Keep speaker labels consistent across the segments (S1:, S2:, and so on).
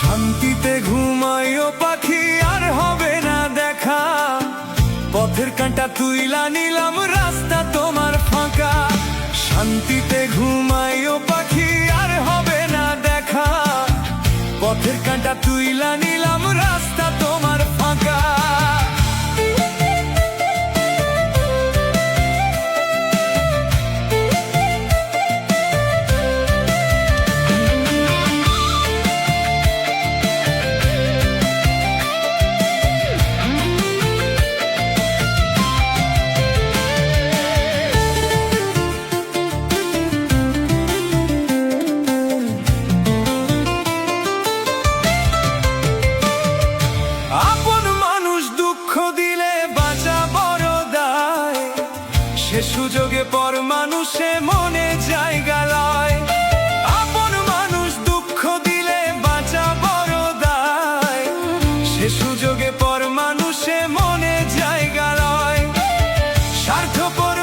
S1: শান্তিতে ঘুমাইও পাখি, আর হবে না দেখা। পথের কাঁটা তুইলা নিলাম, রাস্তা তোমার ফাঁকা। শান্তিতে ঘুমাইও পাখি, আর হবে না দেখা। পথের কাঁটা তুইলা নিলাম, রাস্তা তোমার ফাঁকা। সে সুযোগে পর মানুষে মনে জায়গা লয়। আপন মানুষ দুঃখ দিলে বাঁচা বড় দায়। সে সুযোগে পর মানুষে মনে জায়গা লয়। স্বার্থপর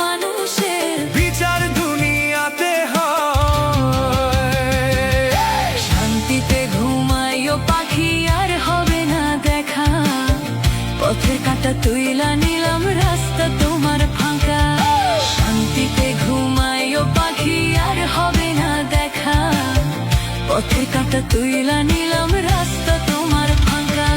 S1: মানুষে বিচার দুনিয়াতে হয়।
S2: শান্তিতে ঘুমাইও পাখি, আর হবে না দেখা। পথের কাঁটা তুইলা নিলাম, রাস্তা তোমার ফাঁকা। শান্তিতে ঘুমাইও পাখি, আর হবে না দেখা। পথের কাঁটা তুইলা নিলাম, রাস্তা তোমার ফাঁকা।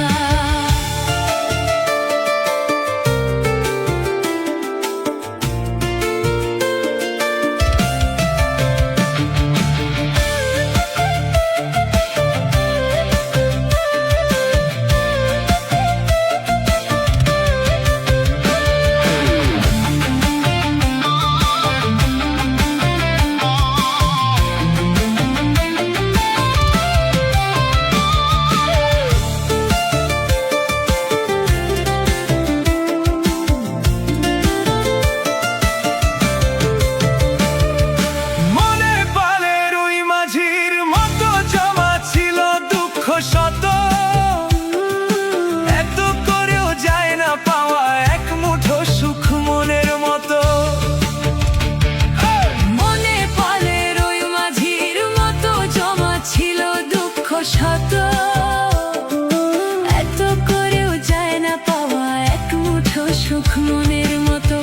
S1: শত এত করেও যায় না পাওয়া এক মুঠো সুখ মনের মতো।
S2: মনে পালের ওই মাঝির মতো জমা ছিল দুঃখ শত। এত করেও যায় না পাওয়া এক মুঠো সুখ মনের মতো।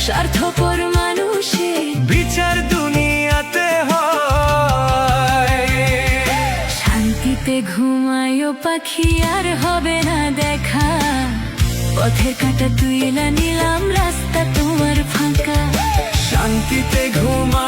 S1: স্বার্থপর মানুষে বিচার দুনিয়াতে হয়।
S2: শান্তিতে ঘুমাইও পাখি, আর হবে না দেখা। পথের কাঁটা তুইলা নিলাম, রাস্তা তোমার ফাঁকা।
S1: শান্তিতে ঘুমা